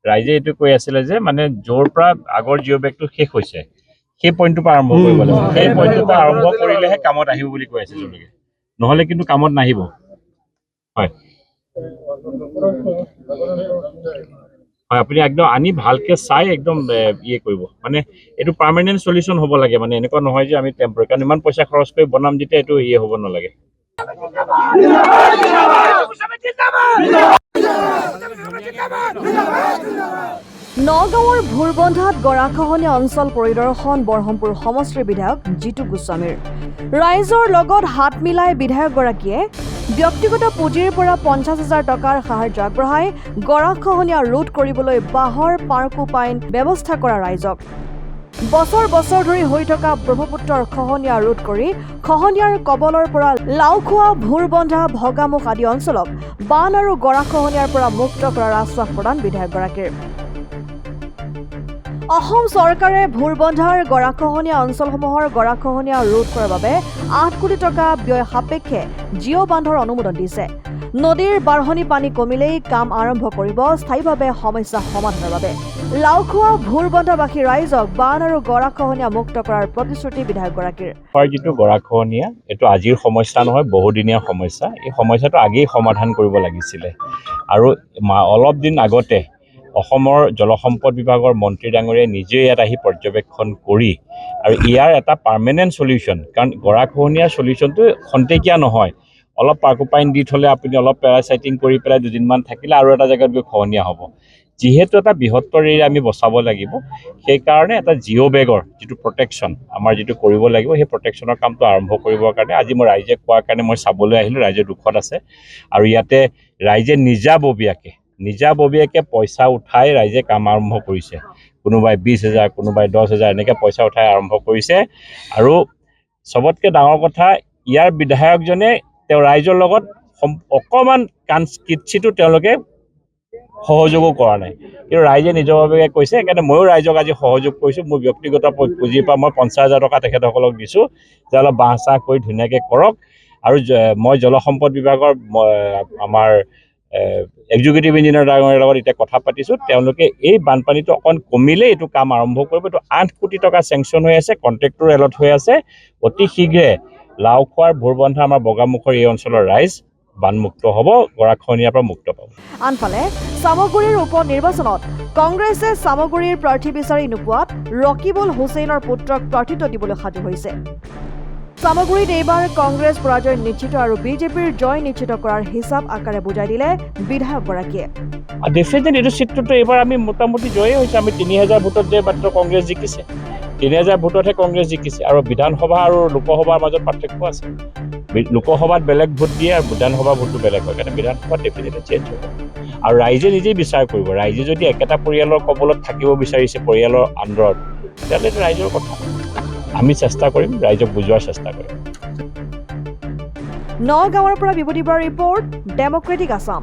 ৰাইজে এইটো কৈ আছিলে যে মানে য'ৰ পৰা আগৰ জিঅ' বেগটো শেষ হৈছে সেই পইণ্টটোৰ পৰা আৰম্ভ কৰিব লাগিব সেই পইণ্টটোৰ পৰা আৰম্ভ কৰিলেহে কামত আহিব বুলি কৈ আছে তেওঁলোকে নহ'লে কিন্তু কামত নাহিব হয় হয় আপুনি একদম আনি ভালকে চাই একদম ইয়ে কৰিব মানে এইটো পাৰ্মানেণ্ট সলিউশ্যন হ'ব লাগে মানে এনেকুৱা নহয় যে আমি টেম্পৰেৰী কাৰণ ইমান পইচা খৰচ কৰি বনাম যেতিয়া এইটো ইয়ে হ'ব নালাগে নগাঁৱৰ ভোৰবন্ধাত গৰাখহনীয়া অঞ্চল পৰিদৰ্শন বৰহমপুৰ সমষ্টিৰ বিধায়ক জিতু গোস্বামীৰ ৰাইজৰ লগত হাত মিলাই বিধায়কগৰাকীয়ে ব্যক্তিগত পুঁজিৰ পৰা 50,000 টকাৰ সাহায্য আগবঢ়াই গৰাখহনীয়া ৰোধ কৰিবলৈ বাঁহৰ পাৰ্কোপাইন ব্যৱস্থা কৰা ৰাইজক বছৰ বছৰ ধৰি হৈ থকা ব্ৰহ্মপুত্ৰৰ খহনীয়া ৰোধ কৰি খহনীয়াৰ কবলৰ পৰা লাওখোৱা ভোৰবন্ধা ভগামুখ আদি অঞ্চলক বান আৰু গৰাখহনীয়াৰ পৰা মুক্ত কৰাৰ আশ্বাস প্ৰদান বিধায়কগৰাকীৰ অসম চৰকাৰে ভোৰবন্ধাৰ গৰাখহনীয়া অঞ্চলসমূহৰ গৰাখহনীয়া ৰোধ কৰাৰ বাবে 8 কোটি টকা ব্যয় সাপেক্ষে জিঅ' বান্ধৰ অনুমোদন দিছে নদীৰ বাঢ়নি পানী কমিলেই কাম আৰম্ভ কৰিব স্থায়ীভাৱে সমস্যা সমাধানৰ বাবে লাওখোৱা ভোৰবন্ধাবাসী ৰাইজক বান আৰু গৰাখহনীয়া মুক্ত কৰাৰ প্ৰতিশ্ৰুতি বিধায়কগৰাকীৰ যিটো গৰাখহনীয়া এইটো আজিৰ সমস্যা নহয় বহুদিনীয়া সমস্যা এই সমস্যাটো আগেই সমাধান কৰিব লাগিছিলে আৰু অলপ দিন আগতে অসমৰ জলসম্পদ বিভাগৰ মন্ত্ৰী ডাঙৰীয়াই নিজে ইয়াত আহি পৰ্যবেক্ষণ কৰি আৰু ইয়াৰ এটা পাৰ্মানেণ্ট সলিউশ্যন কাৰণ গৰাখহনীয়াৰ সলিউশ্যনটো খন্তেকীয়া নহয় অলপ পাৰ্কোপাইন দি থ'লে আপুনি অলপ পেৰাচাইটিং কৰি পেলাই দুদিনমান থাকিলে আৰু এটা জেগাত গৈ খহনীয়া হ'ব যিহেতু এটা বৃহত্তৰ এৰিয়া আমি বচাব লাগিব সেইকাৰণে এটা জিঅ' বেগৰ যিটো প্ৰটেকশ্যন আমাৰ যিটো কৰিব লাগিব সেই প্ৰটেকশ্যনৰ কামটো আৰম্ভ কৰিবৰ কাৰণে আজি মই ৰাইজে কোৱাৰ কাৰণে মই চাবলৈ আহিলোঁ ৰাইজে দুখত আছে আৰু ইয়াতে ৰাইজে নিজাববীয়াকে পইচা উঠাই ৰাইজে কাম আৰম্ভ কৰিছে কোনোবাই 20,000 কোনোবাই 10,000 এনেকৈ পইচা উঠাই আৰম্ভ কৰিছে আৰু চবতকৈ ডাঙৰ কথা ইয়াৰ বিধায়কজনে তেওঁ ৰাইজৰ লগত অকণমান কিঞ্চিতো তেওঁলোকে সহযোগো কৰা নাই কিন্তু ৰাইজে নিজৰভাৱে কৈছে সেইকাৰণে ময়ো ৰাইজক আজি সহযোগ কৰিছোঁ মোৰ ব্যক্তিগত পুঁজিৰ পৰা মই 50,000 টকা তেখেতসকলক দিছোঁ যে অলপ বাঁহ চাহ কৰি ধুনীয়াকৈ কৰক আৰু মই জলসম্পদ বিভাগৰ আমাৰ এক্সিকিউটিভ ইঞ্জিনিয়াৰ ডাঙৰীয়াৰ লগত এতিয়া কথা পাতিছোঁ তেওঁলোকে এই বানপানীটো অকণ কমিলে এইটো কাম আৰম্ভ কৰিব এইটো 8 কোটি টকা চেংচন হৈ আছে কণ্ট্ৰেক্টৰ এলট হৈ আছে অতি শীঘ্ৰে লাওখোৱাৰ ভোৰবন্ধা আমাৰ বগামুখৰ এই অঞ্চলৰ ৰাইজ বানমুক্ত হ'ব গৰাখহনীয়াৰ পৰা মুক্ত পাব আনফালে চামগুৰিৰ উপ নিৰ্বাচনত কংগ্ৰেছে চামগুৰিৰ প্ৰাৰ্থী বিচাৰি নোপোৱাত ৰকিবুল হুছেইনৰ পুত্ৰক প্ৰাৰ্থিত্ব দিবলৈ সাজু হৈছে চামগুৰিত এইবাৰ কংগ্ৰেছ পৰাজয় নিশ্চিত আৰু বিজেপিৰ জয় নিশ্চিত কৰাৰ হিচাপ আকাৰে বুজাই দিলে বিধায়কগৰাকীয়ে ডেফিনেটলি এইটো চিত্ৰটো এইবাৰ আমি মোটামুটি জয়েই হৈছে আমি 3,000 ভোটত যে মাত্ৰ কংগ্ৰেছ জিকিছে 3,000 ভোটতহে কংগ্ৰেছ জিকিছে আৰু বিধানসভা আৰু লোকসভাৰ মাজত পাৰ্থক্য আছে লোকসভাত বেলেগ ভোট দিয়ে আৰু বিধানসভা ভোটটো বেলেগ হয় কাৰণে বিধানসভাত ডেফিনেটলি চেঞ্জ হ'ব আৰু ৰাইজে নিজেই বিচাৰ কৰিব ৰাইজে যদি একেটা পৰিয়ালৰ কবলত থাকিব বিচাৰিছে পৰিয়ালৰ আণ্ডাৰত তেতিয়াহ'লে এইটো ৰাইজৰ কথা আমি চেষ্টা কৰিম ৰাইজক বুজোৱাৰ চেষ্টা কৰিম নগাঁৱৰ পৰা বিভূতি বৰাৰ ৰিপৰ্ট ডেমক্ৰেটিক আছাম